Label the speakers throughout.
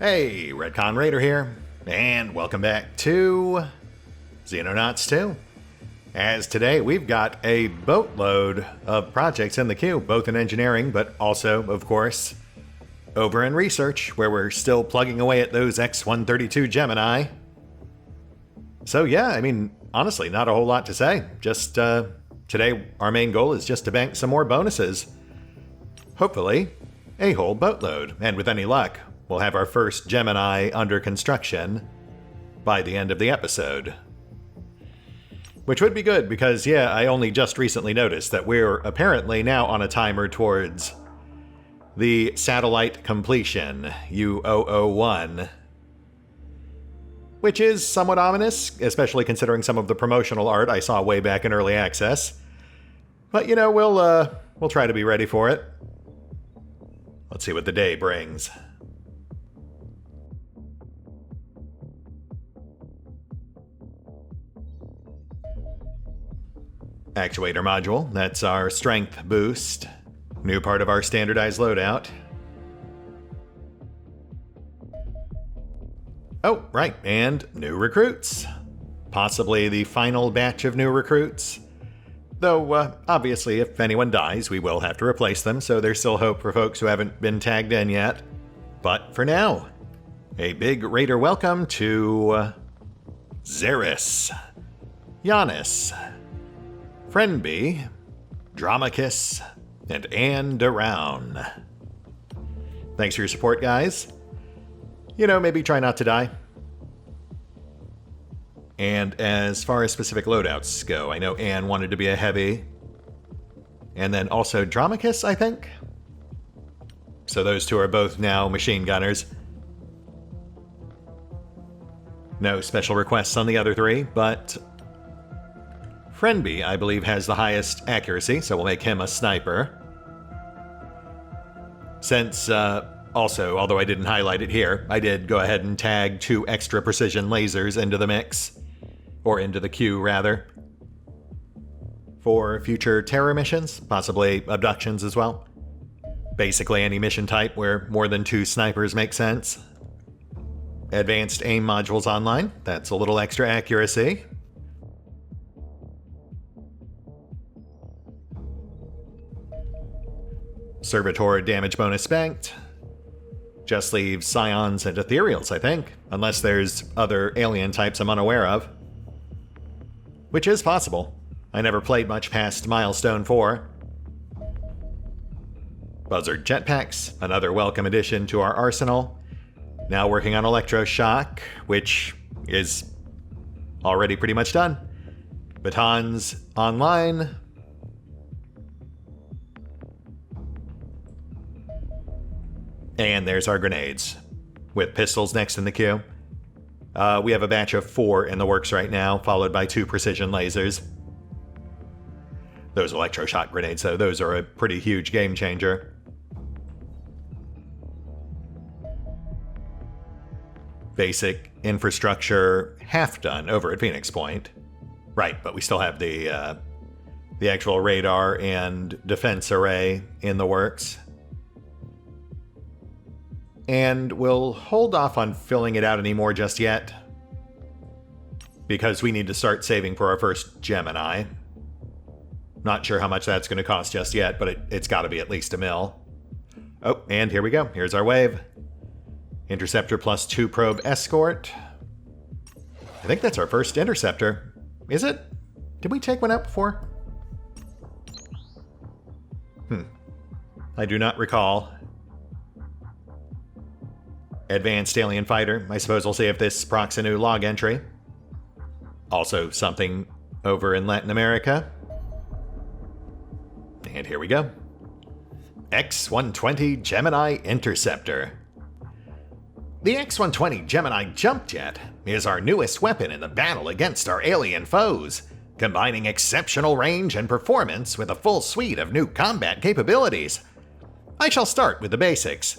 Speaker 1: Hey, RetconRaider here, and welcome back to Xenonauts 2. As today we've got a boatload of projects in the queue, both in engineering, but also, of course, over in research, where we're still plugging away at those X-132 Gemini. So yeah, I mean, honestly, not a whole lot to say. Just, today our main goal is just to bank some more bonuses. Hopefully, a whole boatload, and with any luck, we'll have our first Gemini under construction by the end of the episode. Which would be good because, yeah, I only just recently noticed that we're apparently now on a timer towards the satellite completion, U001. Which is somewhat ominous, especially considering some of the promotional art I saw way back in early access. But, you know, we'll try to be ready for it. Let's see what the day brings. Actuator module, that's our strength boost. New part of our standardized loadout. Oh, right, and new recruits. Possibly the final batch of new recruits. Though, obviously, if anyone dies, we will have to replace them, so there's still hope for folks who haven't been tagged in yet. But for now, a big raider welcome to Xeris, Giannis, Friendby, Drakiith, and Andown. Thanks for your support, guys. You know, maybe try not to die. And as far as specific loadouts go, I know Anne wanted to be a heavy. And then also Drakiith, I think. So those two are both now machine gunners. No special requests on the other three, but Friendby, I believe, has the highest accuracy, so we'll make him a sniper. Since, also, although I didn't highlight it here, I did go ahead and tag 2 extra precision lasers into the mix. Or into the queue, rather. For future terror missions, possibly abductions as well. Basically any mission type where more than 2 snipers make sense. Advanced aim modules online, that's a little extra accuracy. Servitor damage bonus banked. Just leaves Scions and Ethereals, I think. Unless there's other alien types I'm unaware of. Which is possible. I never played much past Milestone 4. Buzzard jetpacks, another welcome addition to our arsenal. Now working on Electroshock, which is already pretty much done. Batons online. And there's our grenades, with pistols next in the queue. We have a batch of 4 in the works right now, followed by 2 precision lasers. Those electroshock grenades, though, those are a pretty huge game changer. Basic infrastructure half done over at Phoenix Point. Right, but we still have the actual radar and defense array in the works. And we'll hold off on filling it out anymore just yet, because we need to start saving for our first Gemini. Not sure how much that's going to cost just yet, but it's got to be at least $1 million. Oh, and here we go. Here's our wave. Interceptor plus 2 probe escort. I think that's our first interceptor. Is it? Did we take one out before? I do not recall. Advanced alien fighter. I suppose we'll see if this procs a new log entry. Also something over in Latin America. And here we go. X-120 Gemini Interceptor. The X-120 Gemini Jump Jet is our newest weapon in the battle against our alien foes, combining exceptional range and performance with a full suite of new combat capabilities. I shall start with the basics.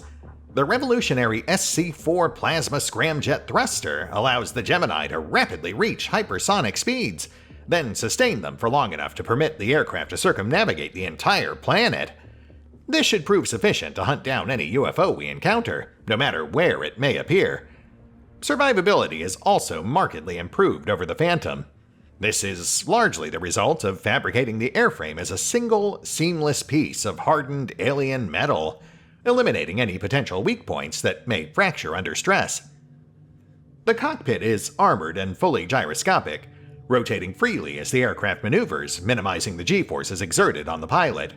Speaker 1: The revolutionary SC-4 plasma scramjet thruster allows the Gemini to rapidly reach hypersonic speeds, then sustain them for long enough to permit the aircraft to circumnavigate the entire planet. This should prove sufficient to hunt down any UFO we encounter, no matter where it may appear. Survivability is also markedly improved over the Phantom. This is largely the result of fabricating the airframe as a single, seamless piece of hardened alien metal, eliminating any potential weak points that may fracture under stress. The cockpit is armored and fully gyroscopic, rotating freely as the aircraft maneuvers, minimizing the G-forces exerted on the pilot.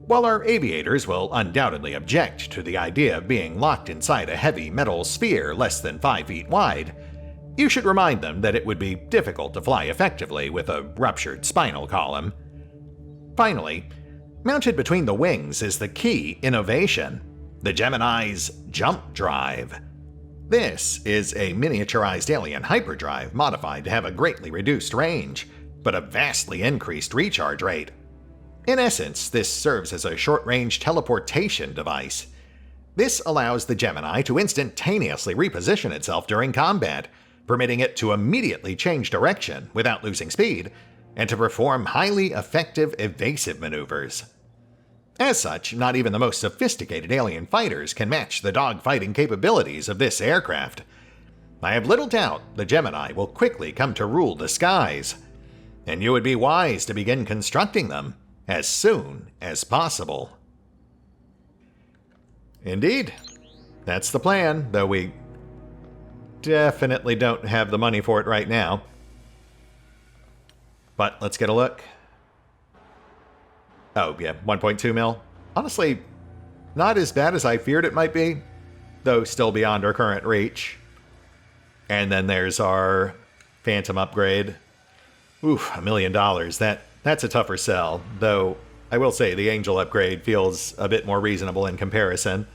Speaker 1: While our aviators will undoubtedly object to the idea of being locked inside a heavy metal sphere less than 5 feet wide, you should remind them that it would be difficult to fly effectively with a ruptured spinal column. Finally, mounted between the wings is the key innovation, the Gemini's jump drive. This is a miniaturized alien hyperdrive modified to have a greatly reduced range, but a vastly increased recharge rate. In essence, this serves as a short-range teleportation device. This allows the Gemini to instantaneously reposition itself during combat, permitting it to immediately change direction without losing speed, and to perform highly effective evasive maneuvers. As such, not even the most sophisticated alien fighters can match the dogfighting capabilities of this aircraft. I have little doubt the Gemini will quickly come to rule the skies, and you would be wise to begin constructing them as soon as possible. Indeed, that's the plan, though we definitely don't have the money for it right now. But let's get a look. Oh, yeah, 1.2 mil. Honestly, not as bad as I feared it might be, though still beyond our current reach. And then there's our Phantom upgrade. Oof, $1 million. That's a tougher sell, though I will say the Angel upgrade feels a bit more reasonable in comparison.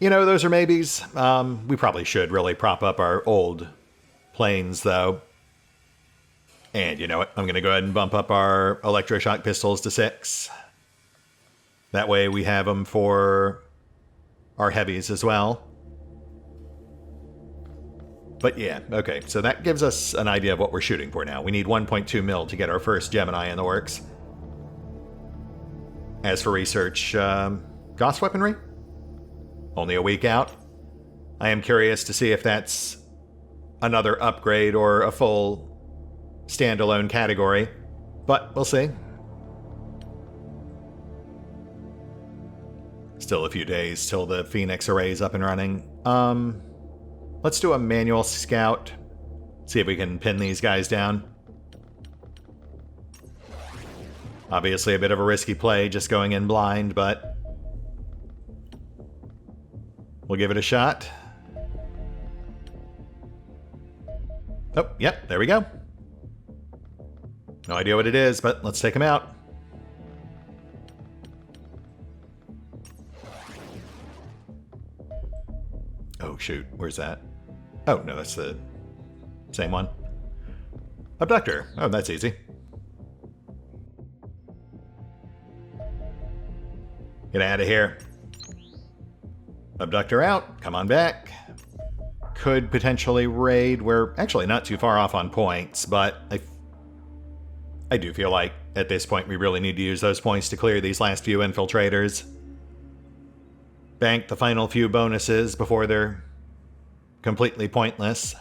Speaker 1: You know, those are maybes. We probably should really prop up our old planes, though. And you know what? I'm going to go ahead and bump up our Electroshock pistols to 6. That way we have them for our heavies as well. But yeah, okay, so that gives us an idea of what we're shooting for now. We need 1.2 mil to get our first Gemini in the works. As for research, Gauss weaponry? Only a week out. I am curious to see if that's another upgrade or a full standalone category, but we'll see. Still a few days till the Phoenix array is up and running. Let's do a manual scout. See if we can pin these guys down. Obviously a bit of a risky play just going in blind, but we'll give it a shot. Oh, yep, there we go. No idea what it is, but let's take him out. Oh, shoot. Where's that? Oh, no, that's the same one. Abductor. Oh, that's easy. Get out of here. Abductor out. Come on back. Could potentially raid. We're actually not too far off on points, but I do feel like at this point we really need to use those points to clear these last few infiltrators. Bank the final few bonuses before they're completely pointless.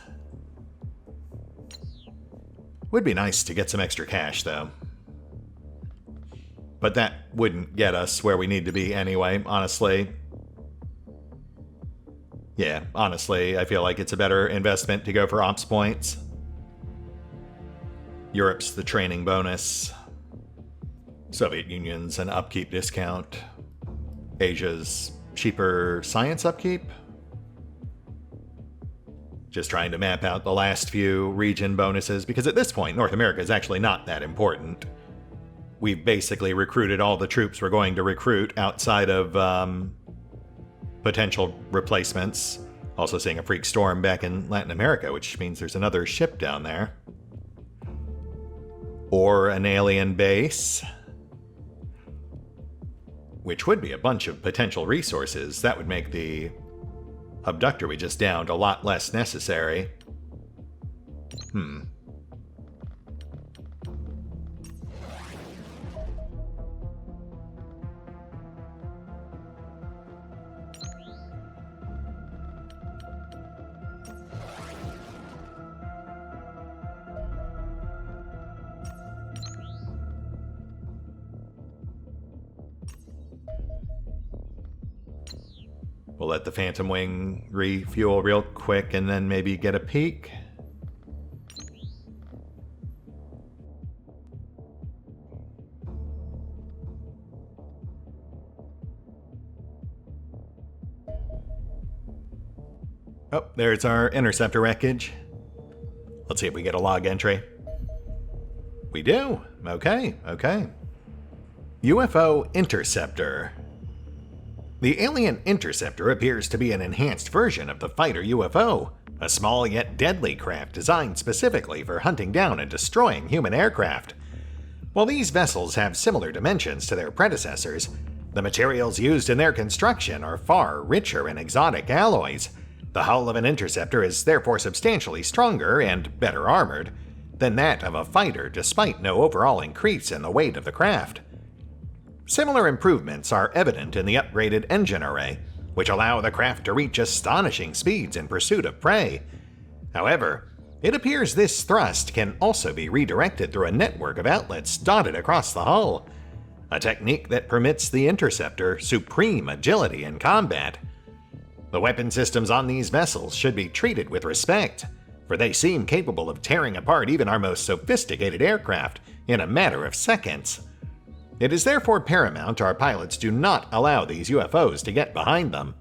Speaker 1: Would be nice to get some extra cash, though. But that wouldn't get us where we need to be anyway, honestly. Yeah, honestly, I feel like it's a better investment to go for ops points. Europe's the training bonus. Soviet Union's an upkeep discount. Asia's cheaper science upkeep. Just trying to map out the last few region bonuses, because at this point, North America is actually not that important. We've basically recruited all the troops we're going to recruit outside of potential replacements. Also seeing a freak storm back in Latin America, which means there's another ship down there. Or an alien base. Which would be a bunch of potential resources. That would make the abductor we just downed a lot less necessary. We'll let the Phantom Wing refuel real quick and then maybe get a peek. Oh, there's our interceptor wreckage. Let's see if we get a log entry. We do. Okay. UFO Interceptor. The alien interceptor appears to be an enhanced version of the fighter UFO, a small yet deadly craft designed specifically for hunting down and destroying human aircraft. While these vessels have similar dimensions to their predecessors, the materials used in their construction are far richer in exotic alloys. The hull of an interceptor is therefore substantially stronger and better armored than that of a fighter, despite no overall increase in the weight of the craft. Similar improvements are evident in the upgraded engine array, which allow the craft to reach astonishing speeds in pursuit of prey. However, it appears this thrust can also be redirected through a network of outlets dotted across the hull, a technique that permits the interceptor supreme agility in combat. The weapon systems on these vessels should be treated with respect, for they seem capable of tearing apart even our most sophisticated aircraft in a matter of seconds. It is therefore paramount our pilots do not allow these UFOs to get behind them.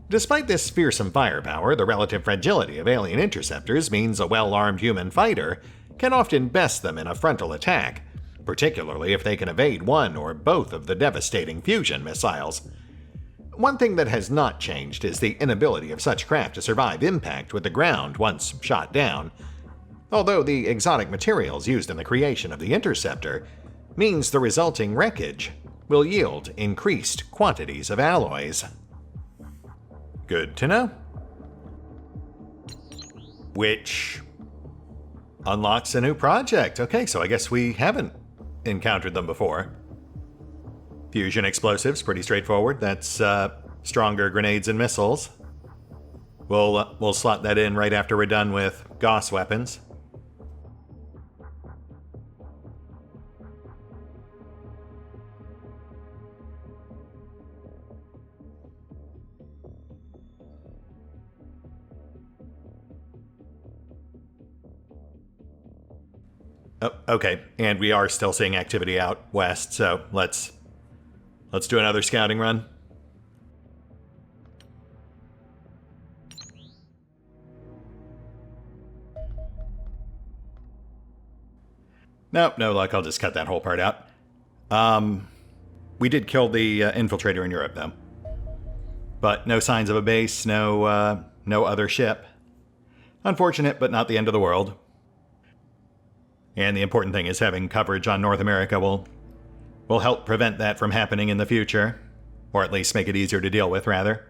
Speaker 1: Despite this fearsome firepower, the relative fragility of alien interceptors means a well-armed human fighter can often best them in a frontal attack, particularly if they can evade one or both of the devastating fusion missiles. One thing that has not changed is the inability of such craft to survive impact with the ground once shot down, although the exotic materials used in the creation of the interceptor means the resulting wreckage will yield increased quantities of alloys. Good to know. Which unlocks a new project. Okay, so I guess we haven't encountered them before. Fusion explosives, pretty straightforward. That's stronger grenades and missiles. We'll slot that in right after we're done with Gauss weapons. Oh, okay, and we are still seeing activity out west, so let's do another scouting run. Nope, no luck. I'll just cut that whole part out. We did kill the infiltrator in Europe, though. But no signs of a base, no other ship. Unfortunate, but not the end of the world. And the important thing is having coverage on North America will help prevent that from happening in the future. Or at least make it easier to deal with, rather.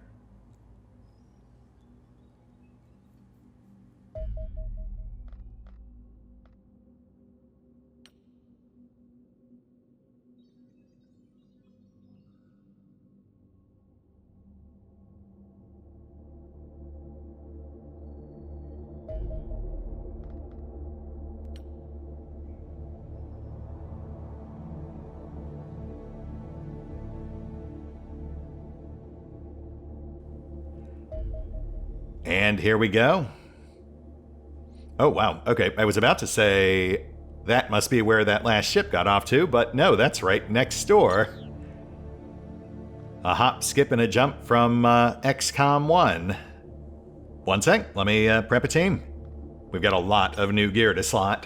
Speaker 1: And here we go. Oh, wow. Okay, I was about to say that must be where that last ship got off to, but no, that's right next door. A hop, skip, and a jump from XCOM 1. One sec, let me prep a team. We've got a lot of new gear to slot.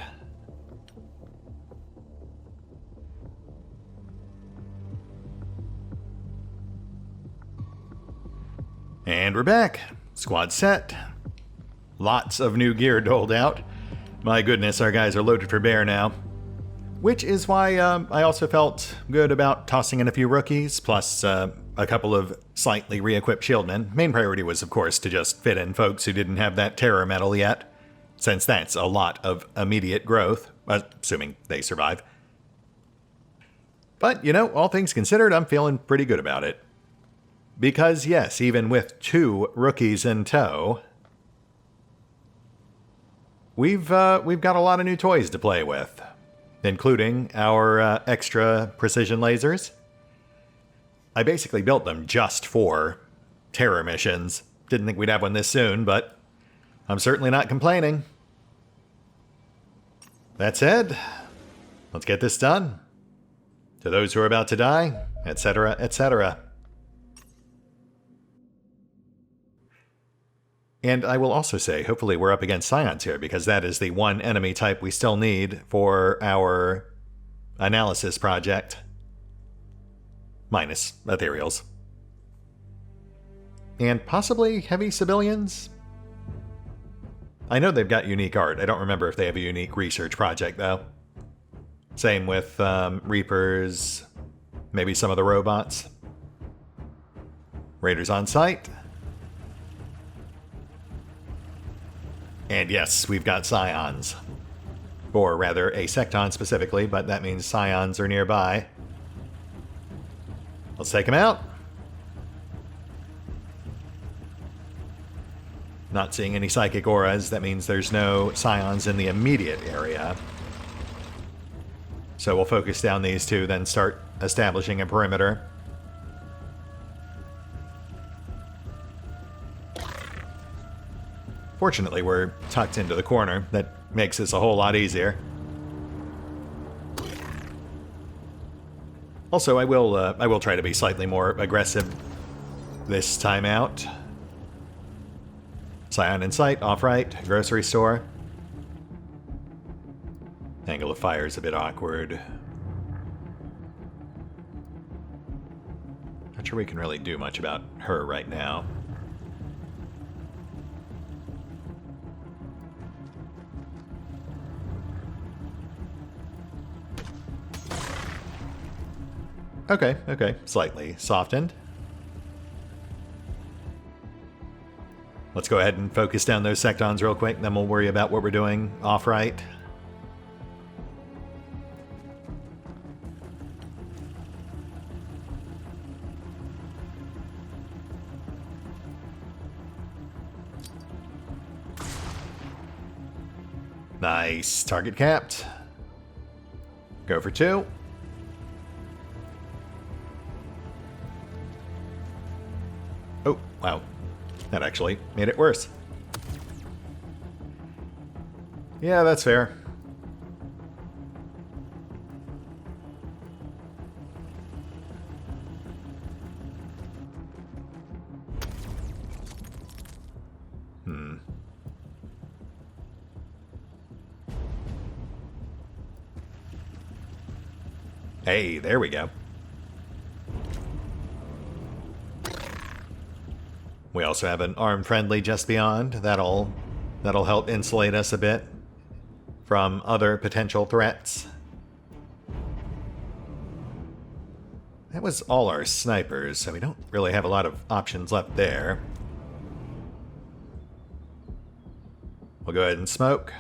Speaker 1: And we're back. Squad set. Lots of new gear doled out. My goodness, our guys are loaded for bear now. Which is why I also felt good about tossing in a few rookies, plus a couple of slightly re-equipped shieldmen. Main priority was, of course, to just fit in folks who didn't have that terror medal yet, since that's a lot of immediate growth, assuming they survive. But, you know, all things considered, I'm feeling pretty good about it. Because, yes, even with 2 rookies in tow, we've got a lot of new toys to play with, including our extra precision lasers. I basically built them just for terror missions. Didn't think we'd have one this soon, but I'm certainly not complaining. That said, let's get this done. To those who are about to die, etc., etc. And I will also say, hopefully we're up against Scions here, because that is the one enemy type we still need for our analysis project. Minus ethereals. And possibly heavy civilians? I know they've got unique art. I don't remember if they have a unique research project, though. Same with Reapers, maybe some of the robots. Raiders on site. And yes, we've got Scions. Or rather, a Secton specifically, but that means Scions are nearby. Let's take them out. Not seeing any psychic auras, that means there's no Scions in the immediate area. So we'll focus down these two, then start establishing a perimeter. Fortunately, we're tucked into the corner. That makes this a whole lot easier. Also, I will try to be slightly more aggressive this time out. Scion in sight, off right, grocery store. Angle of fire is a bit awkward. Not sure we can really do much about her right now. Okay, slightly softened. Let's go ahead and focus down those Sectons real quick, then we'll worry about what we're doing off-right. Nice. Target capped. Go for 2. Oh, wow. That actually made it worse. Yeah, that's fair. Hey, there we go. We also have an armed friendly just beyond. That'll help insulate us a bit from other potential threats. That was all our snipers, so we don't really have a lot of options left there. We'll go ahead and smoke.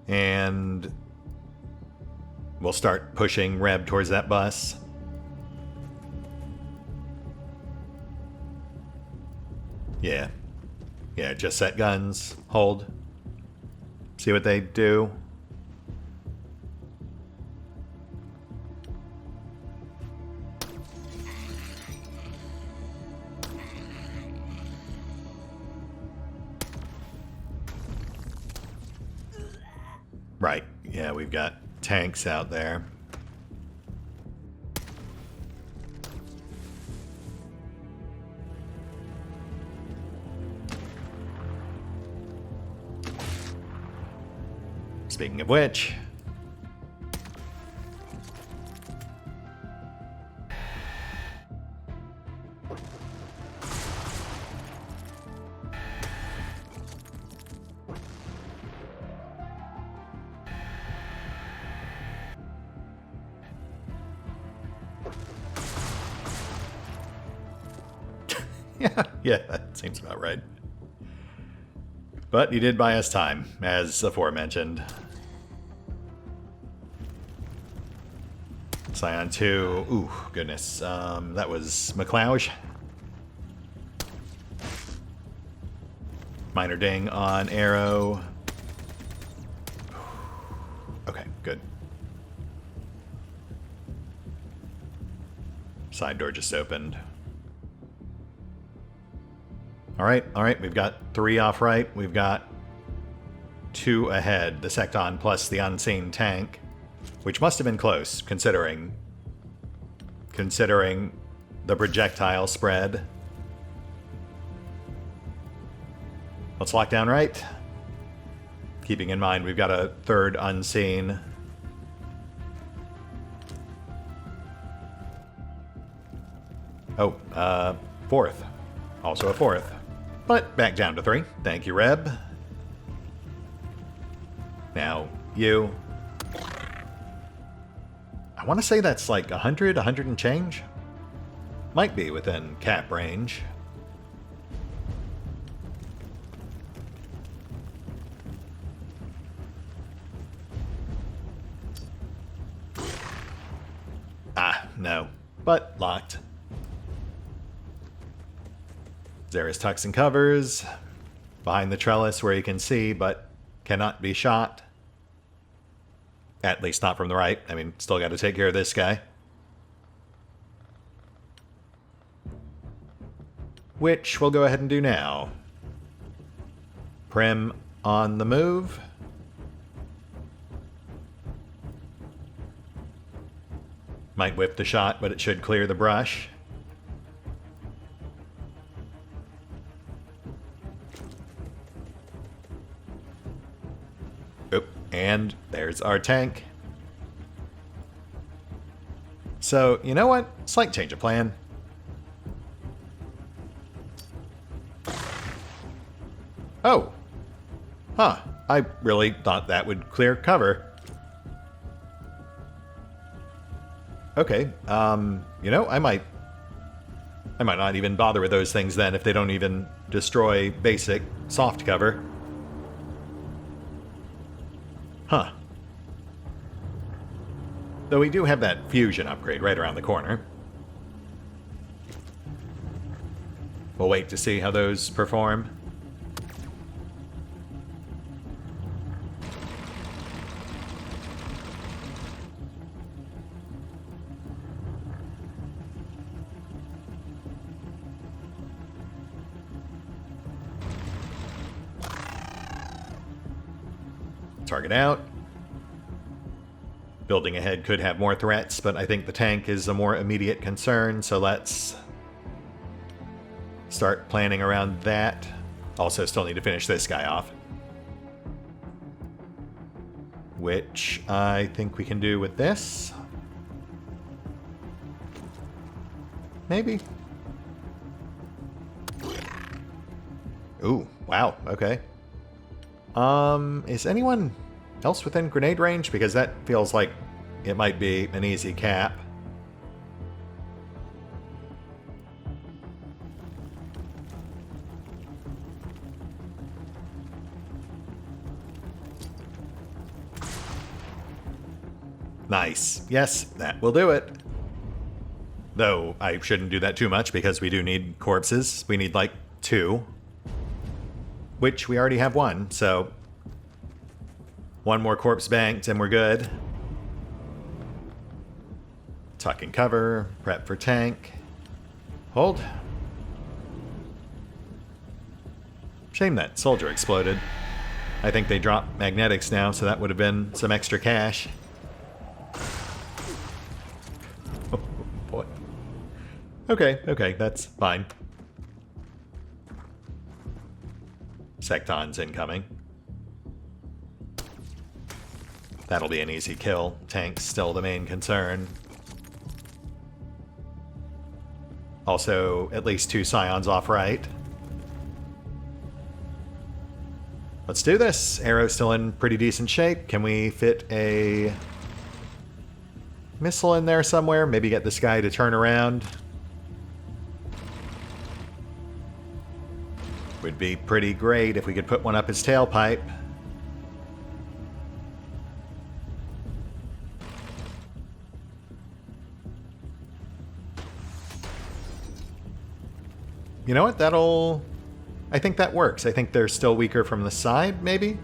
Speaker 1: And we'll start pushing Reb towards that bus. Yeah, just set guns, hold. See what they do. Right, yeah, we've got tanks out there. Speaking of which... Yeah, that seems about right. But he did buy us time, as aforementioned. Scion 2. Ooh, goodness. That was McLeod. Minor ding on Arrow. good. Side door just opened. Alright, we've got 3 off right. We've got 2 ahead. The Secton plus the unseen tank, which must have been close, considering the projectile spread. Let's lock down right. Keeping in mind we've got a 3rd unseen. Oh, 4th. Also a 4th. But back down to 3. Thank you, Reb. Now, you. I want to say that's like 100 and change. Might be within cap range. Ah, no. But locked. Xeris tucks and covers. Behind the trellis where you can see, but cannot be shot. At least not from the right. I mean, still got to take care of this guy. Which we'll go ahead and do now. Prim on the move. Might whip the shot, but it should clear the brush. And there's our tank. So, you know what? Slight change of plan. Oh. Huh. I really thought that would clear cover. Okay. You know, I might not even bother with those things then if they don't even destroy basic soft cover. Huh. Though we do have that fusion upgrade right around the corner. We'll wait to see how those perform. Target out. Building ahead could have more threats, but I think the tank is a more immediate concern, so let's start planning around that. Also, still need to finish this guy off. Which I think we can do with this. Maybe. Ooh, wow, okay. Is anyone else within grenade range? Because that feels like it might be an easy cap. Nice. Yes, that will do it. Though I shouldn't do that too much because we do need corpses. We need like 2. Which we already have 1, so 1 more corpse banked and we're good. Tuck and cover, prep for tank. Hold. Shame that soldier exploded. I think they dropped magnetics now, so that would have been some extra cash. Oh, boy. Okay, that's fine. Sectons incoming. That'll be an easy kill. Tank's still the main concern. Also, at least 2 Scions off right. Let's do this. Arrow's still in pretty decent shape. Can we fit a missile in there somewhere? Maybe get this guy to turn around. Would be pretty great if we could put one up his tailpipe. You know what? I think that works. I think they're still weaker from the side, maybe?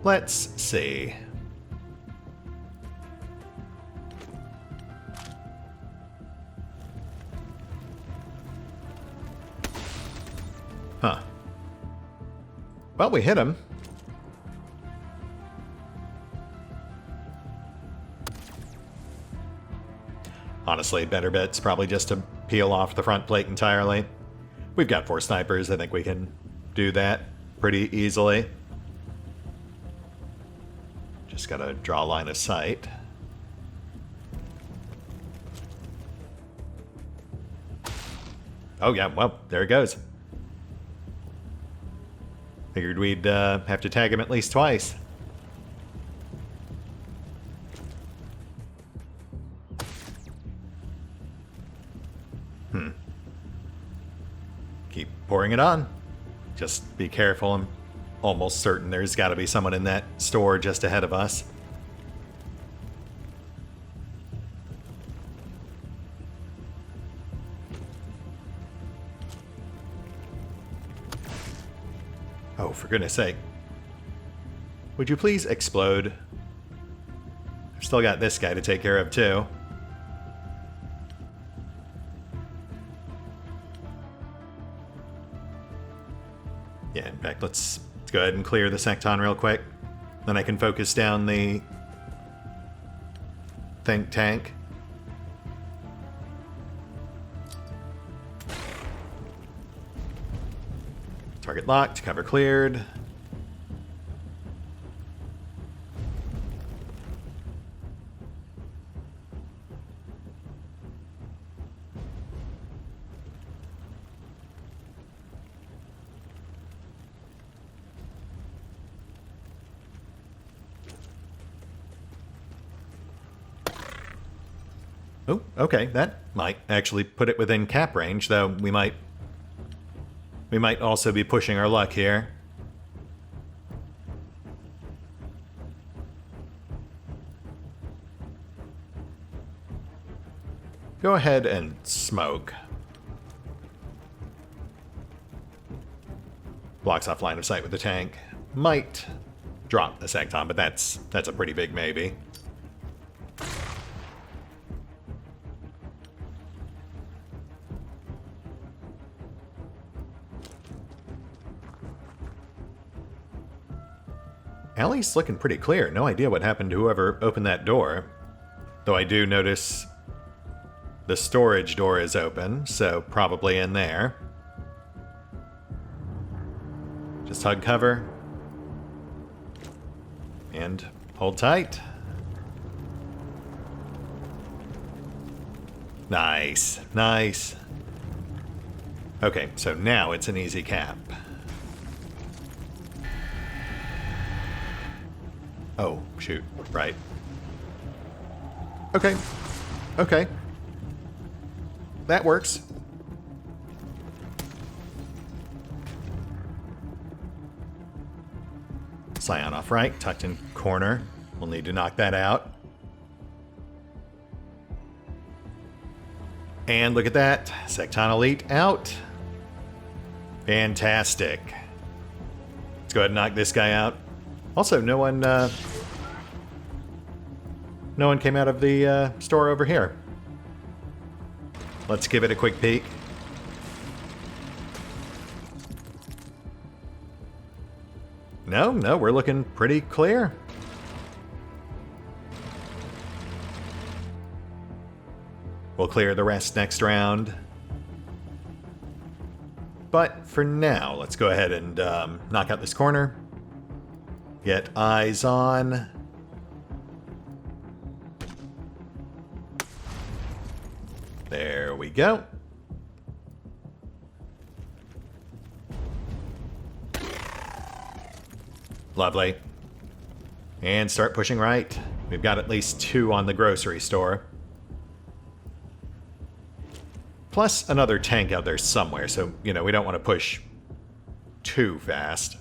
Speaker 1: Let's see. Huh. Well, we hit him. Honestly, better bet's probably just to peel off the front plate entirely. We've got 4 snipers. I think we can do that pretty easily. Just gotta draw a line of sight. Oh yeah, well, there it goes. Figured we'd have to tag him at least twice. Keep pouring it on. Just be careful. I'm almost certain there's got to be someone in that store just ahead of us. Oh, for goodness sake. Would you please explode? I've still got this guy to take care of too. Yeah, in fact, let's go ahead and clear the secton real quick. Then I can focus down the think tank. Target locked, cover cleared. Oh, okay, that might actually put it within cap range, though we might also be pushing our luck here. Go ahead and smoke. Blocks off line of sight with the tank. Might drop the secton, but that's a pretty big maybe. Alley's looking pretty clear. No idea what happened to whoever opened that door. Though I do notice the storage door is open, so probably in there. Just hug cover. And hold tight. Nice, nice. Okay, so now it's an easy cap. Oh, shoot. Right. Okay. Okay. That works. Scion off right, tucked in corner. We'll need to knock that out. And look at that. Secton Elite out. Fantastic. Let's go ahead and knock this guy out. Also, no one came out of the store over here. Let's give it a quick peek. No, we're looking pretty clear. We'll clear the rest next round. But for now, let's go ahead and knock out this corner. Get eyes on. There we go. Lovely. And start pushing right. We've got at least 2 on the grocery store. Plus another tank out there somewhere, so, we don't want to push too fast.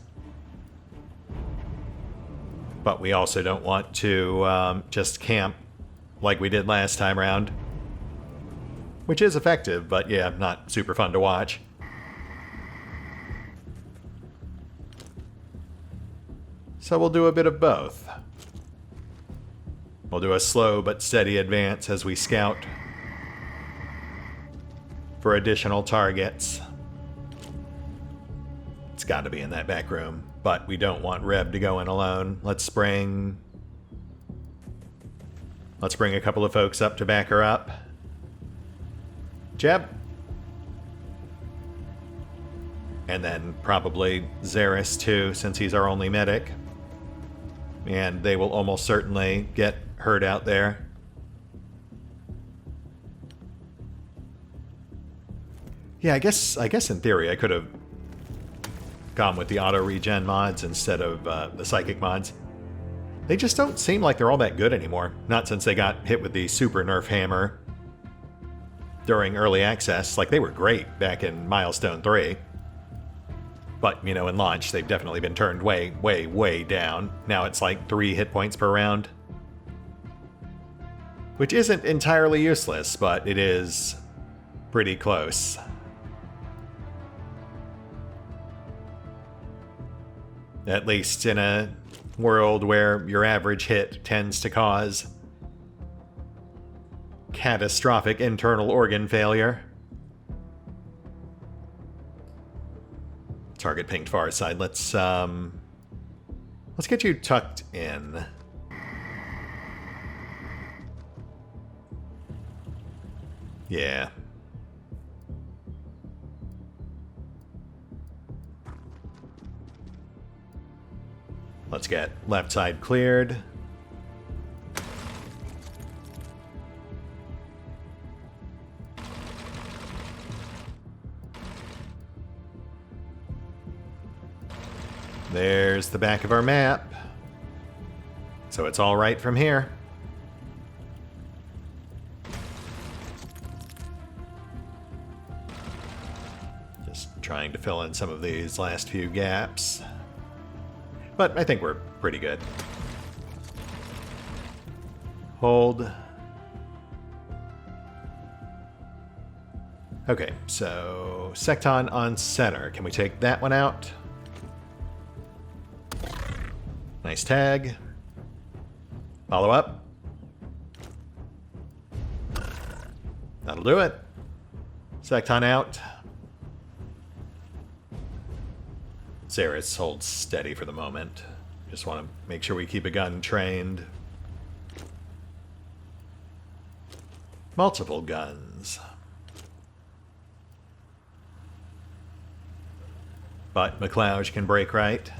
Speaker 1: But we also don't want to just camp like we did last time around. Which is effective, but yeah, not super fun to watch. So we'll do a bit of both. We'll do a slow but steady advance as we scout for additional targets. It's got to be in that back room, but we don't want Reb to go in alone. Let's bring a couple of folks up to back her up. Jeb. And then probably Xeris too, since he's our only medic. And they will almost certainly get hurt out there. Yeah, I guess in theory I could have gone with the auto regen mods instead of the psychic mods. They just don't seem like they're all that good anymore. Not since they got hit with the super nerf hammer during early access. Like, they were great back in Milestone 3. But, you know, in launch, they've definitely been turned way, way, way down. Now it's like 3 hit points per round. Which isn't entirely useless, but it is pretty close. At least in a world where your average hit tends to cause catastrophic internal organ failure. Target pinged far side. Let's get you tucked in. Yeah. Let's get left side cleared. There's the back of our map. So it's all right from here. Just trying to fill in some of these last few gaps. But I think we're pretty good. Hold. Okay, so Secton on center. Can we take that one out? Nice tag. Follow up. That'll do it. Secton out. Xeris holds steady for the moment. Just want to make sure we keep a gun trained. Multiple guns. But McLeod can break right.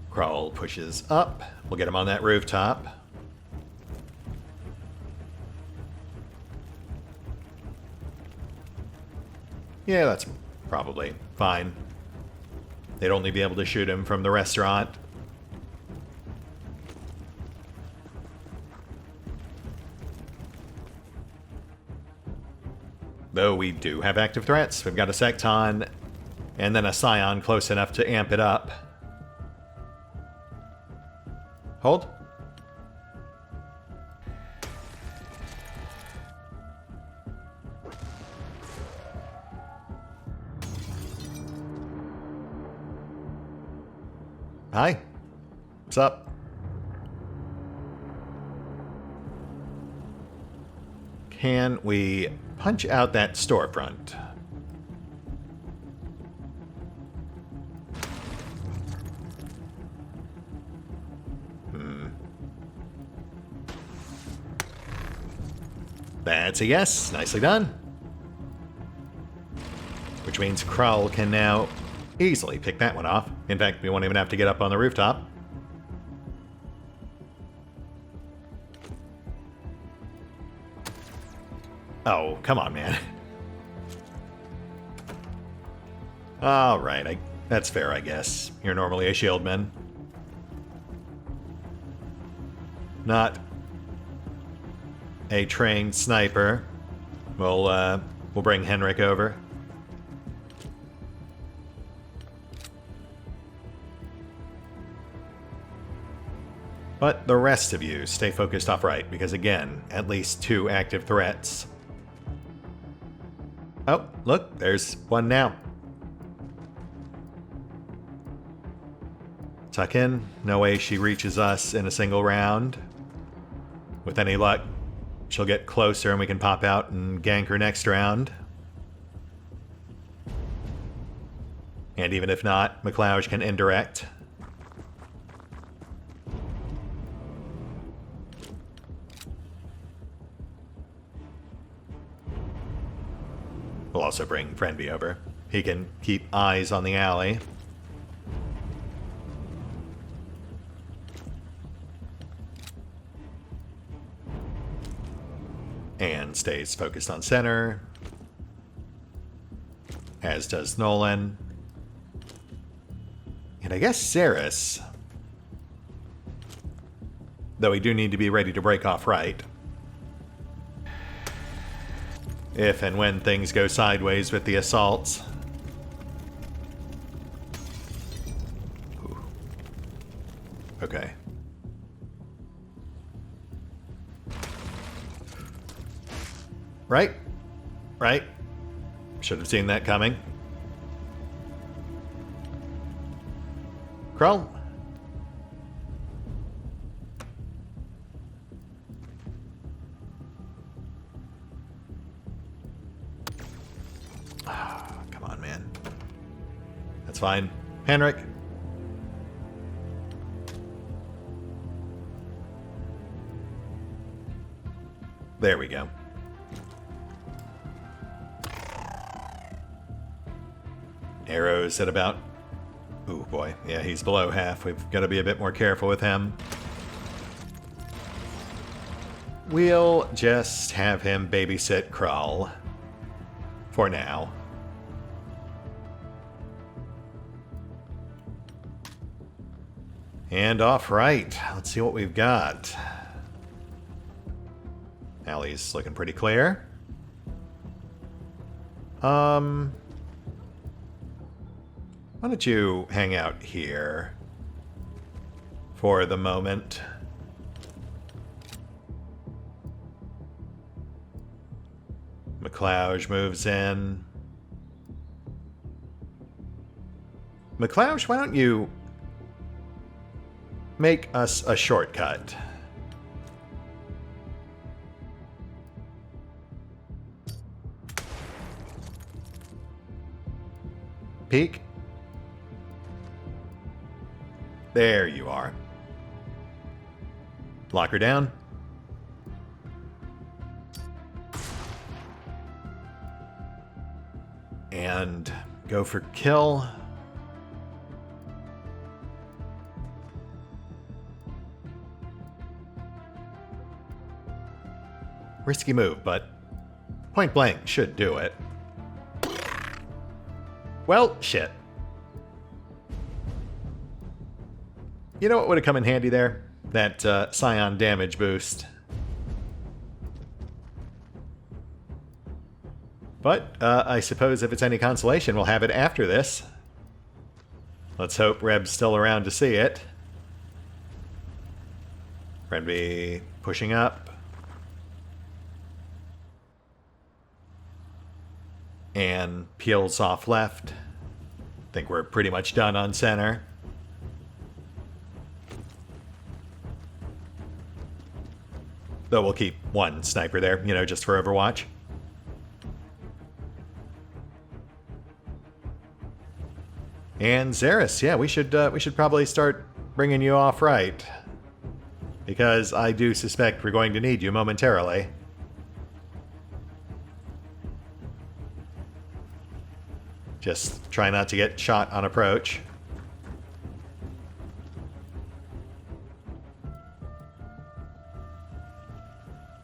Speaker 1: Crawl pushes up. We'll get him on that rooftop. Yeah, that's probably fine. They'd only be able to shoot him from the restaurant. Though we do have active threats. We've got a Secton and then a Scion close enough to amp it up. Hold. Hi. What's up? Can we punch out that storefront? That's a yes. Nicely done. Which means Krull can now easily pick that one off. In fact, we won't even have to get up on the rooftop. Oh, come on, man. Alright, that's fair, I guess. You're normally a shieldman. Not a trained sniper. We'll bring Henrik over. But the rest of you stay focused off right, because again, at least 2 active threats. Oh, look, there's one now. Tuck in. No way she reaches us in a single round. With any luck, she'll get closer and we can pop out and gank her next round. And even if not, McLeod can indirect. We'll also bring Friendby over. He can keep eyes on the alley. And stays focused on center. As does Nolan. And I guess Saris. Though we do need to be ready to break off right. If and when things go sideways with the assaults. Ooh. Okay. Right? Right? Should have seen that coming. Krull? Come on, man. That's fine. Henrik? There we go. Arrows at about... Ooh, boy. Yeah, he's below half. We've got to be a bit more careful with him. We'll just have him babysit Krull. For now. And off right. Let's see what we've got. Alley's looking pretty clear. Why don't you hang out here for the moment? McLeod moves in. McLeod, why don't you make us a shortcut? Peek. There you are. Lock her down. And go for kill. Risky move, but point blank should do it. Well, shit. You know what would have come in handy there? That Scion damage boost. But I suppose if it's any consolation, we'll have it after this. Let's hope Reb's still around to see it. Friendby pushing up. And peels off left. Think we're pretty much done on center. Though we'll keep one sniper there, you know, just for Overwatch. And Xeris, yeah, we should probably start bringing you off right. Because I do suspect we're going to need you momentarily. Just try not to get shot on approach.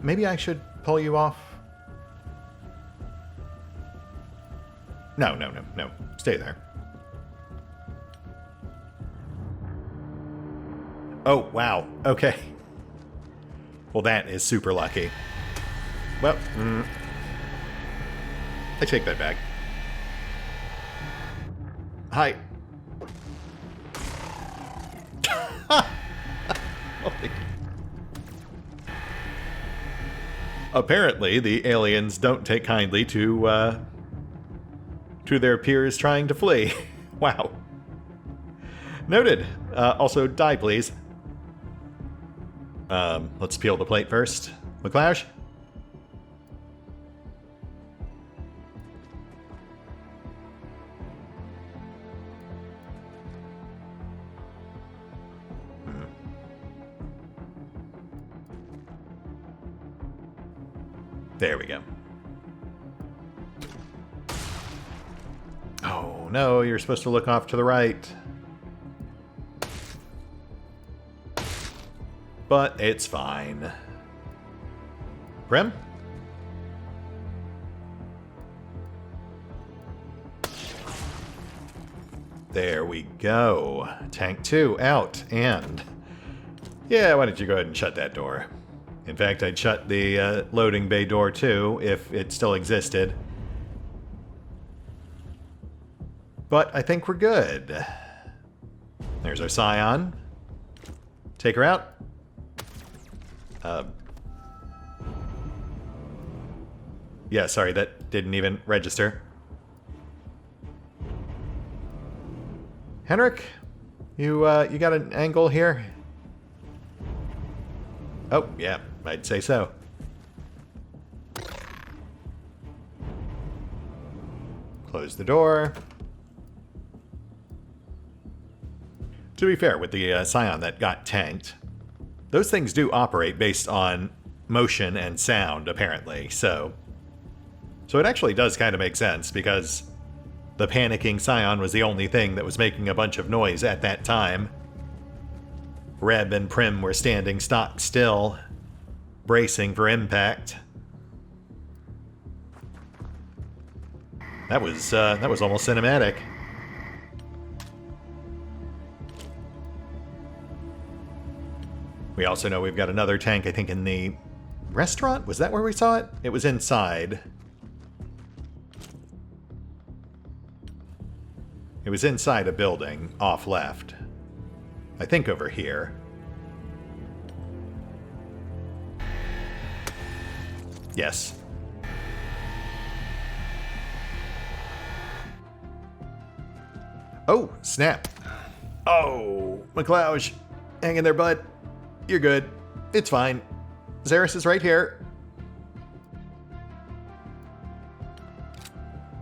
Speaker 1: Maybe I should pull you off. No. Stay there. Oh, wow. Okay. Well, that is super lucky. Well, I take that back. Hi. Apparently, the aliens don't take kindly to to their peers trying to flee. Wow. Noted. Also, die, please. Let's peel the plate first. McLash? There we go. Oh, no, you're supposed to look off to the right. But it's fine. Prim? There we go. Tank 2 out, and... yeah, why don't you go ahead and shut that door? In fact, I'd shut the loading bay door too, if it still existed. But I think we're good. There's our Scion. Take her out. Yeah, sorry, that didn't even register. Henrik, you got an angle here? Oh, yeah, I'd say so. Close the door. To be fair, with the Scion that got tanked, those things do operate based on motion and sound, apparently, so it actually does kind of make sense, because the panicking Scion was the only thing that was making a bunch of noise at that time. Reb and Prim were standing stock still, bracing for impact. That was almost cinematic. We also know we've got another tank, I think, in the restaurant? Was that where we saw it? It was inside. It was inside a building, off left. I think over here. Yes. Oh, snap. Oh, McLouch. Hang in there, bud. You're good. It's fine. Xeris is right here.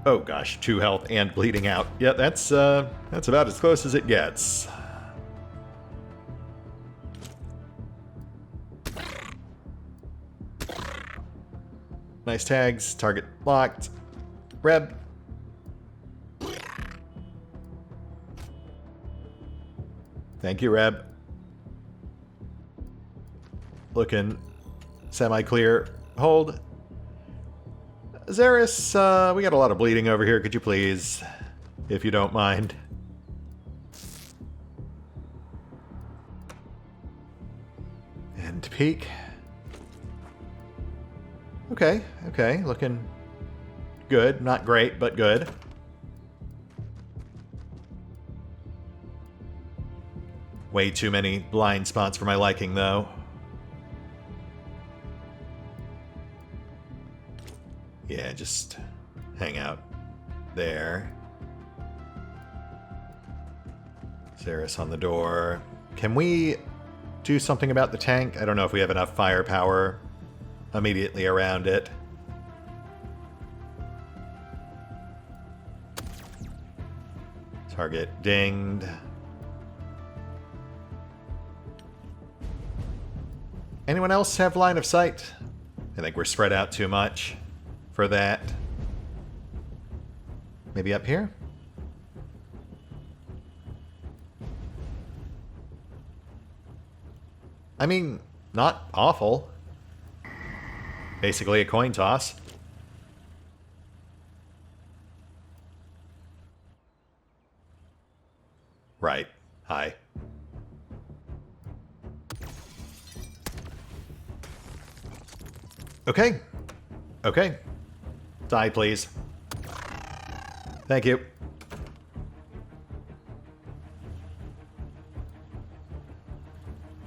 Speaker 1: Oh gosh, 2 health and bleeding out. Yeah, that's about as close as it gets. Nice tags. Target locked. Reb. Thank you, Reb. Looking semi-clear. Hold. Xeris, we got a lot of bleeding over here. Could you please, if you don't mind? And peek. Okay, okay, looking good. Not great, but good. Way too many blind spots for my liking, though. Yeah, just hang out there. Xeris on the door. Can we do something about the tank? I don't know if we have enough firepower immediately around it. Target dinged. Anyone else have line of sight? I think we're spread out too much for that. Maybe up here? I mean, not awful. Basically a coin toss. Right. Hi. Okay. Okay. Die, please. Thank you.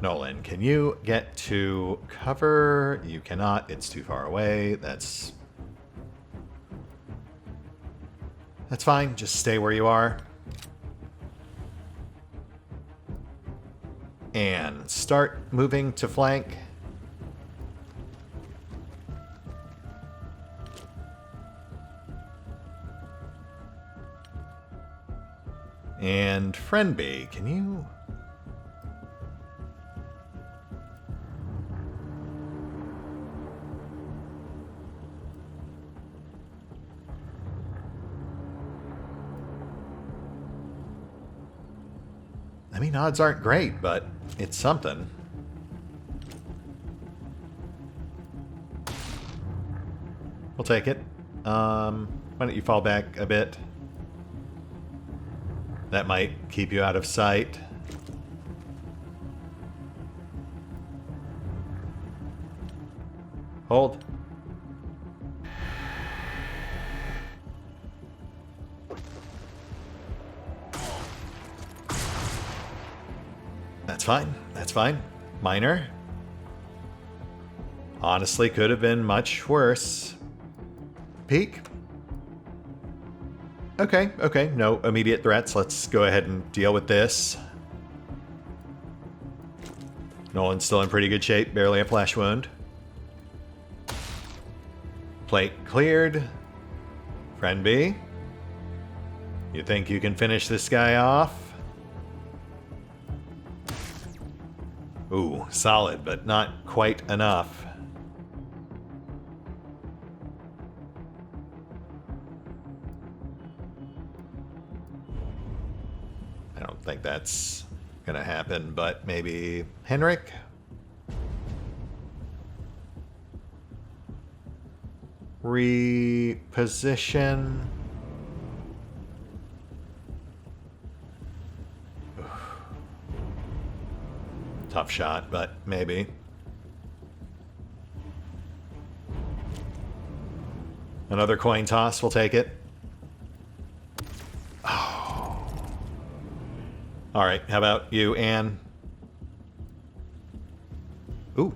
Speaker 1: Nolan, can you get to cover? You cannot. It's too far away. That's That's fine. Just stay where you are. And start moving to flank. And friend B, can you... I mean, odds aren't great, but it's something. We'll take it. Why don't you fall back a bit? That might keep you out of sight. Hold. That's fine. That's fine. Minor. Honestly, could have been much worse. Peek. Okay, okay. No immediate threats. Let's go ahead and deal with this. Nolan's still in pretty good shape. Barely a flesh wound. Plate cleared. Friend B. You think you can finish this guy off? Ooh, solid, but not quite enough. I don't think that's gonna happen, but maybe Henrik? Reposition. Tough shot, but maybe. Another coin toss, we'll take it. Oh. All right, how about you, Anne? Ooh.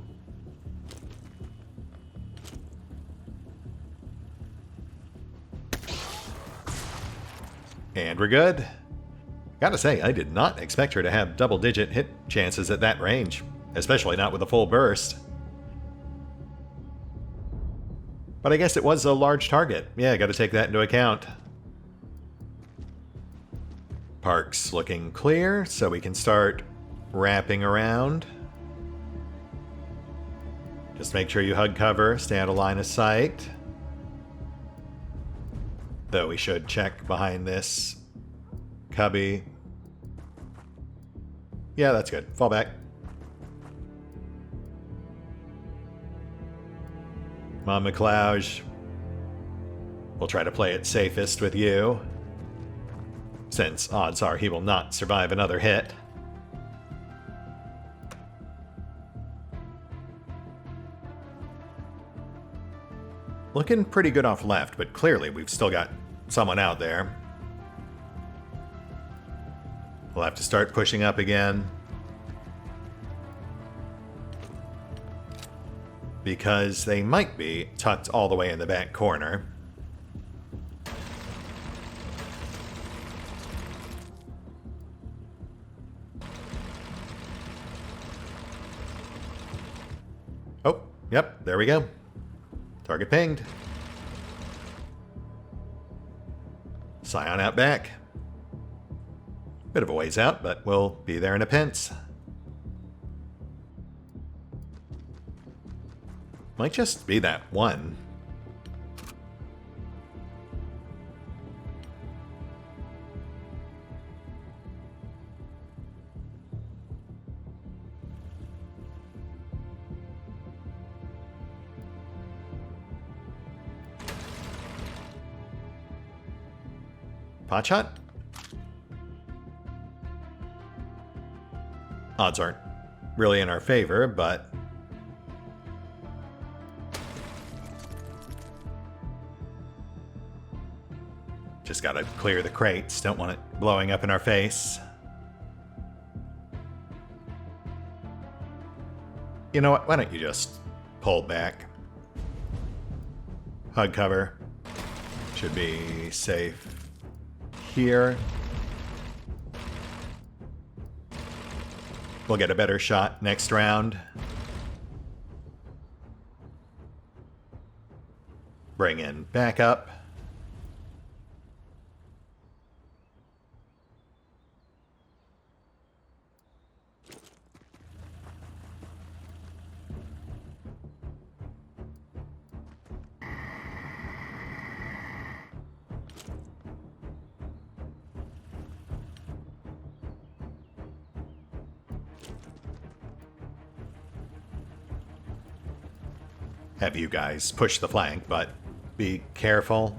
Speaker 1: And we're good. Gotta say, I did not expect her to have double-digit hit chances at that range, especially not with a full burst. But I guess it was a large target. Yeah, gotta take that into account. Park's looking clear, so we can start wrapping around. Just make sure you hug cover, stay out of line of sight. Though we should check behind this cubby. Yeah, that's good. Fall back. Come on, McLeod. We'll try to play it safest with you, since odds are he will not survive another hit. Looking pretty good off left, but clearly we've still got someone out there. We'll have to start pushing up again. Because they might be tucked all the way in the back corner. Oh, yep, there we go. Target pinged. Scion out back. Bit of a ways out, but we'll be there in a pinch. Might just be that one. Pot shot? Odds aren't really in our favor, but just gotta clear the crates. Don't want it blowing up in our face. You know what? Why don't you just pull back? Hug cover. Should be safe here. We'll get a better shot next round. Bring in backup. Have you guys push the flank, but be careful.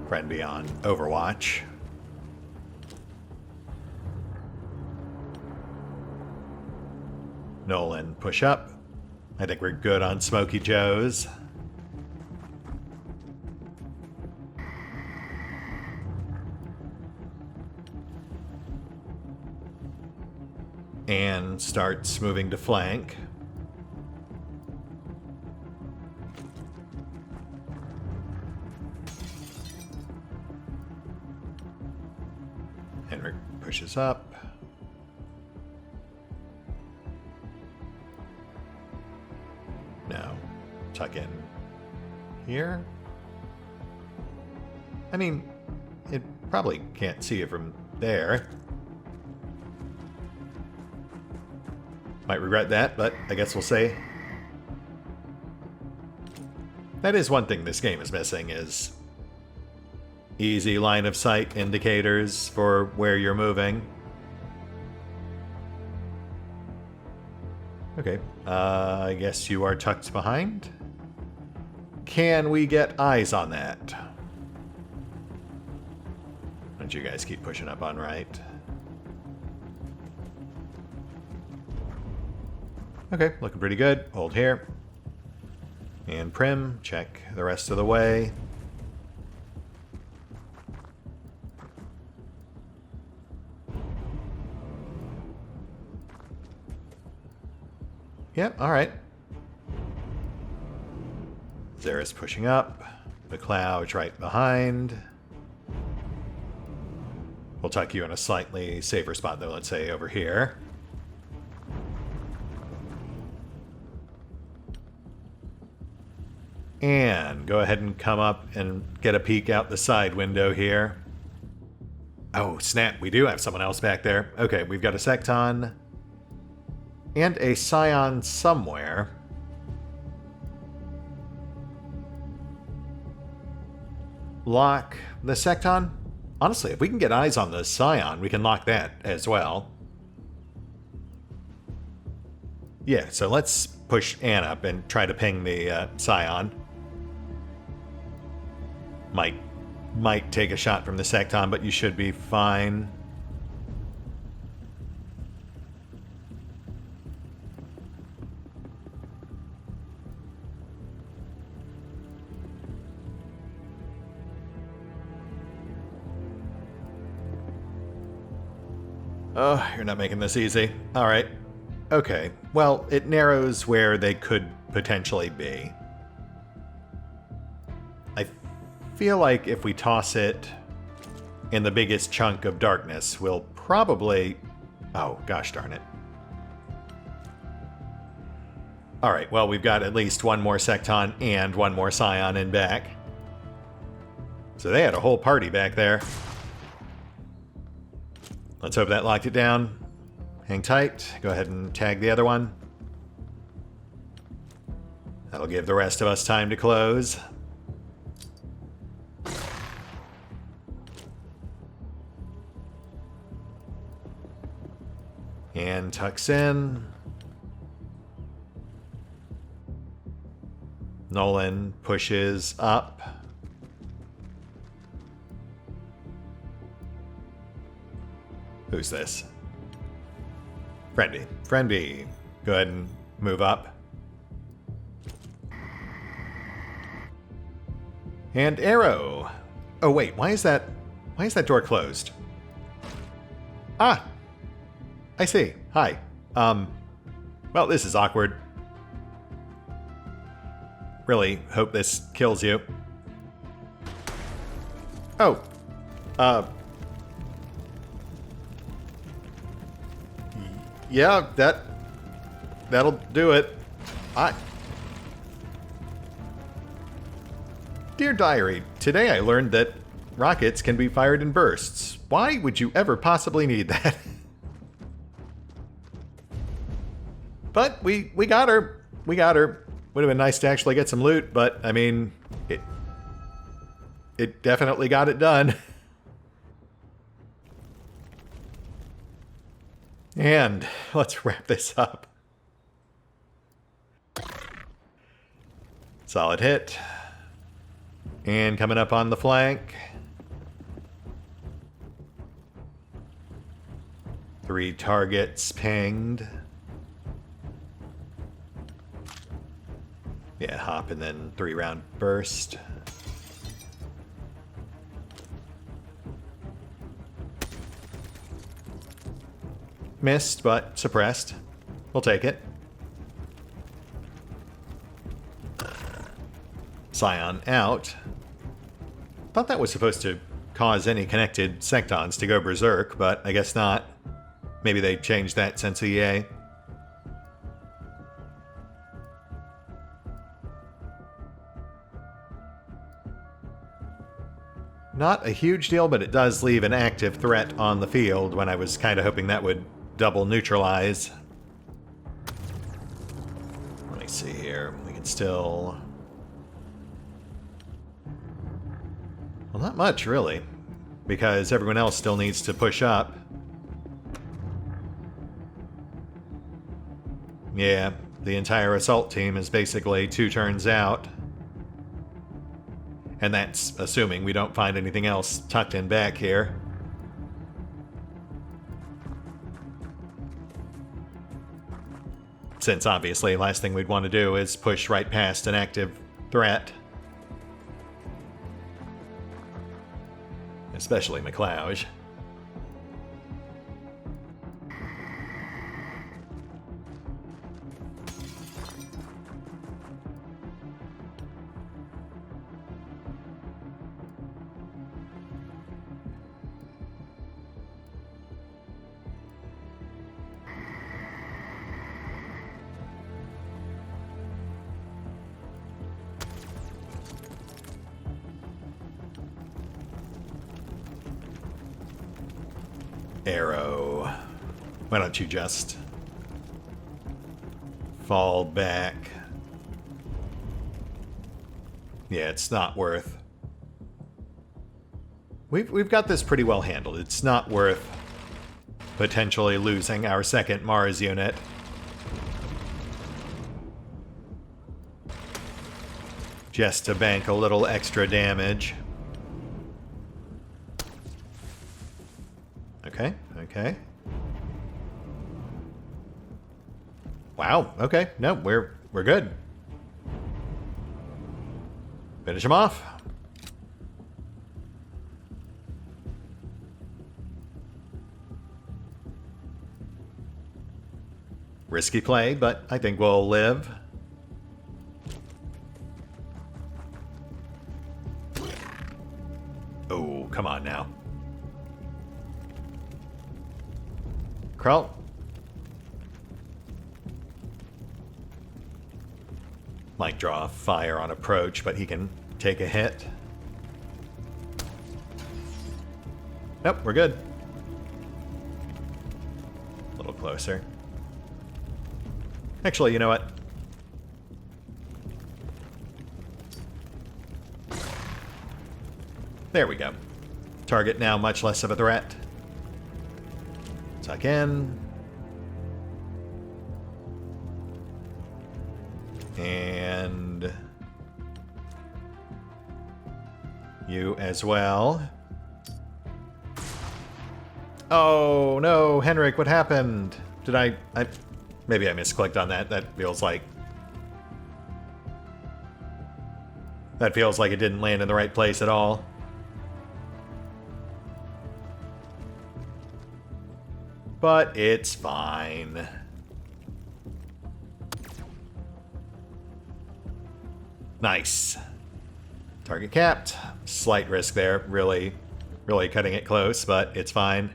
Speaker 1: Friend beyond Overwatch. Nolan, push up. I think we're good on Smokey Joe's. And starts moving to flank. Henrik pushes up. No. Tuck in here. I mean, it probably can't see it from there. Might regret that, but I guess we'll say. That is one thing this game is missing, is easy line of sight indicators for where you're moving. Okay, I guess you are tucked behind. Can we get eyes on that? Why don't you guys keep pushing up on right? Okay, looking pretty good. Hold here. And Prim, check the rest of the way. Yep, alright. Zera's pushing up. McLeod's right behind. We'll tuck you in a slightly safer spot, though, let's say over here. And go ahead and come up and get a peek out the side window here. Oh, snap, we do have someone else back there. Okay, we've got a Secton and a Scion somewhere. Lock the Secton? Honestly, if we can get eyes on the Scion, we can lock that as well. Yeah, so let's push Ann up and try to ping the Scion. Might take a shot from the Secton, but you should be fine. Oh, you're not making this easy. All right. Okay. Well, it narrows where they could potentially be. I feel like if we toss it in the biggest chunk of darkness, we'll probably... Oh, gosh darn it. All right, well, we've got at least one more Secton and one more Scion in back. So they had a whole party back there. Let's hope that locked it down. Hang tight. Go ahead and tag the other one. That'll give the rest of us time to close. And tucks in. Nolan pushes up. Who's this? Friendy. Friendy. Go ahead and move up. And arrow. Oh wait, why is that door closed? Ah! I see. Hi. Well, this is awkward. Really hope this kills you. Oh. Yeah, that'll do it. Dear Diary, today I learned that rockets can be fired in bursts. Why would you ever possibly need that? But we got her. We got her. Would have been nice to actually get some loot, but I mean, it definitely got it done. And let's wrap this up. Solid hit. And coming up on the flank. 3 targets pinged. Yeah, hop and then 3-round burst. Missed, but suppressed. We'll take it. Scion out. Thought that was supposed to cause any connected sectons to go berserk, but I guess not. Maybe they changed that since EA. Not a huge deal, but it does leave an active threat on the field when I was kind of hoping that would double neutralize. Let me see here. We can still... Well, not much, really, because everyone else still needs to push up. Yeah, the entire assault team is basically 2 turns out. And that's assuming we don't find anything else tucked in back here. Since obviously last thing we'd want to do is push right past an active threat. Especially McLeod. Arrow. Why don't you just fall back? Yeah, it's not worth. We've got this pretty well handled. It's not worth potentially losing our second Mars unit. Just to bank a little extra damage. Okay, okay. Wow, okay. No, we're good. Finish him off. Risky play, but I think we'll live. Oh, come on now. Crawl. Might draw fire on approach, but he can take a hit. Nope, we're good. A little closer. Actually, you know what? There we go. Target now much less of a threat. Tuck in. And you as well. Oh, no, Henrik, what happened? Did I maybe I misclicked on that. That feels like it didn't land in the right place at all. But it's fine. Nice. Target capped. Slight risk there. Really cutting it close, but it's fine.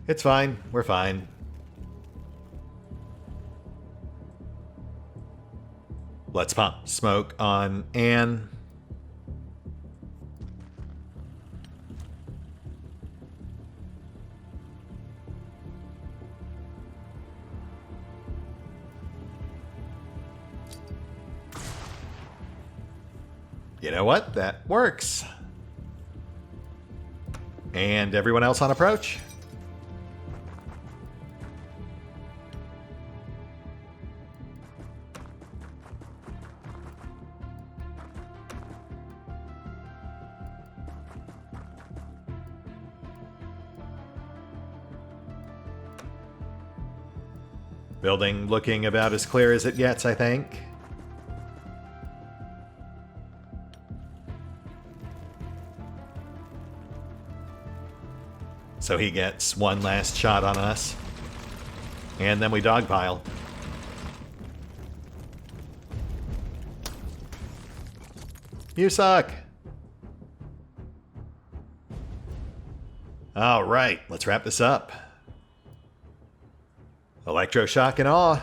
Speaker 1: It's fine. We're fine. Let's pop smoke on Anne. You know what? That works. And everyone else on approach? Building looking about as clear as it gets, I think. So he gets one last shot on us. And then we dogpile. You suck. All right, let's wrap this up. Electroshock and awe.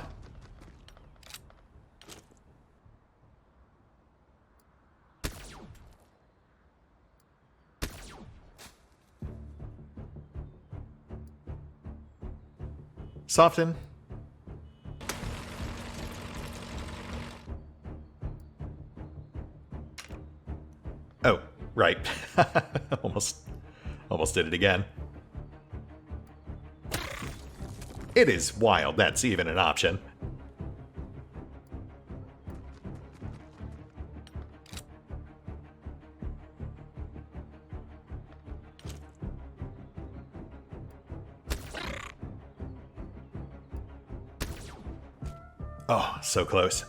Speaker 1: Soften. Oh, right. Almost did it again. It is wild that's even an option. Oh, so close.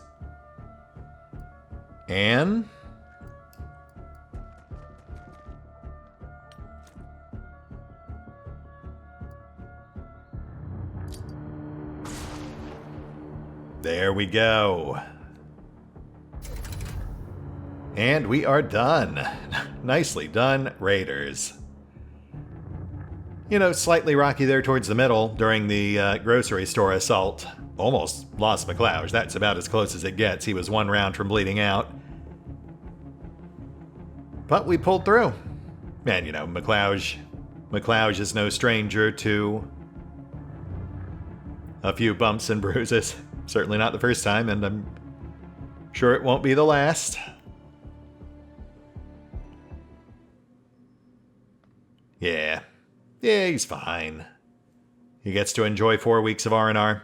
Speaker 1: And there we go. And we are done. Nicely done, Raiders. You know, slightly rocky there towards the middle during the grocery store assault. Almost lost McLeod. That's about as close as it gets. He was one round from bleeding out. But we pulled through. And, you know, McLeod is no stranger to a few bumps and bruises. Certainly not the first time, and I'm sure it won't be the last. Yeah, he's fine. He gets to enjoy 4 weeks of R&R.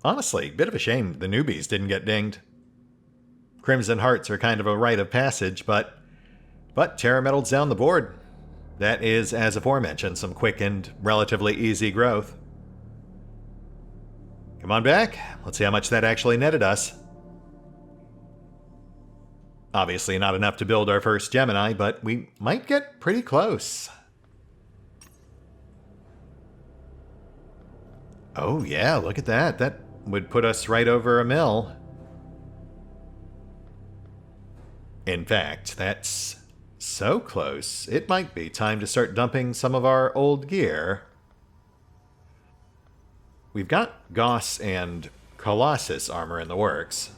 Speaker 1: Honestly, bit of a shame the newbies didn't get dinged. Crimson Hearts are kind of a rite of passage, but Terra Metals down the board. That is, as aforementioned, some quick and relatively easy growth. Come on back. Let's see how much that actually netted us. Obviously not enough to build our first Gemini, but we might get pretty close. Oh yeah, look at that. That would put us right over $1 mil. In fact, that's so close, it might be time to start dumping some of our old gear. We've got Goss and Colossus armor in the works.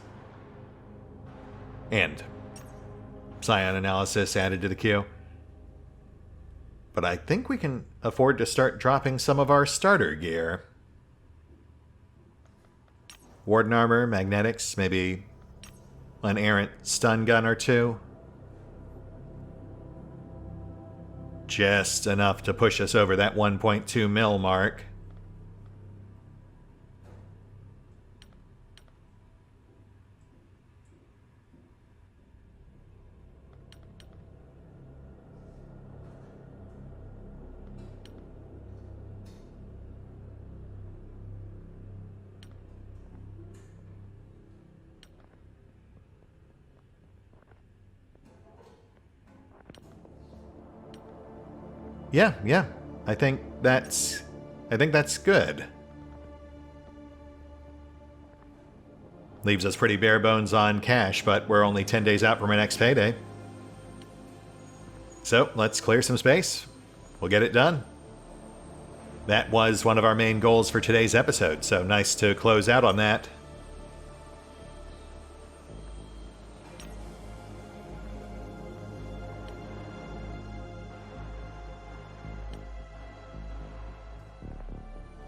Speaker 1: And Psion Analysis added to the queue. But I think we can afford to start dropping some of our starter gear. Warden armor, magnetics, maybe an errant stun gun or two. Just enough to push us over that 1.2 mil mark. Yeah. I think that's good. Leaves us pretty bare bones on cash, but we're only 10 days out from our next payday. So let's clear some space. We'll get it done. That was one of our main goals for today's episode, so nice to close out on that.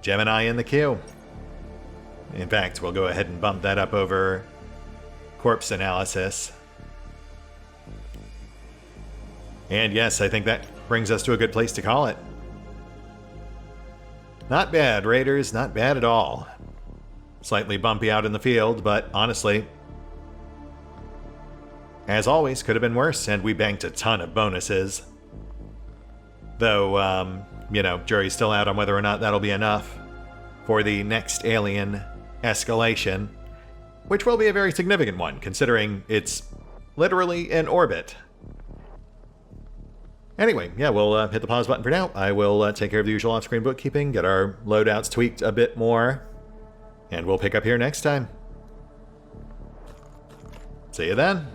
Speaker 1: Gemini in the queue. In fact, we'll go ahead and bump that up over corpse analysis. And yes, I think that brings us to a good place to call it. Not bad, Raiders, not bad at all. Slightly bumpy out in the field, but honestly, as always, could have been worse, and we banked a ton of bonuses. Though, jury's still out on whether or not that'll be enough for the next alien escalation, which will be a very significant one, considering it's literally in orbit. Anyway, yeah, we'll hit the pause button for now. I will take care of the usual off-screen bookkeeping, get our loadouts tweaked a bit more, and we'll pick up here next time. See you then.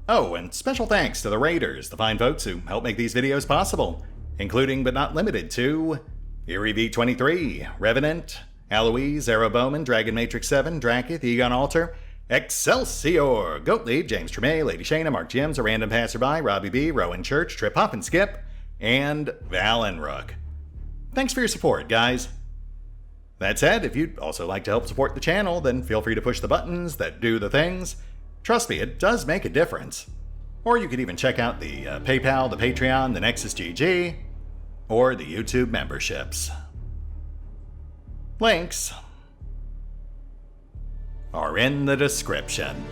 Speaker 1: Oh, and special thanks to the Raiders, the fine folks who help make these videos possible, including but not limited to Eerie V23, Revenant, Alois, Arrow Bowman, Dragon Matrix 7, Drakiith, EgonAlter, Exsellsior, Gottlieb, James Trimmier, Lady Shayna, Mark Giemza, RandomPassrby, RobbyB, Rowan Church, Triphoppenskip, and Valinrook. Thanks for your support, guys. That said, if you'd also like to help support the channel, then feel free to push the buttons that do the things. Trust me, it does make a difference. Or you could even check out the PayPal, the Patreon, the Nexus GG, or the YouTube memberships. Links are in the description.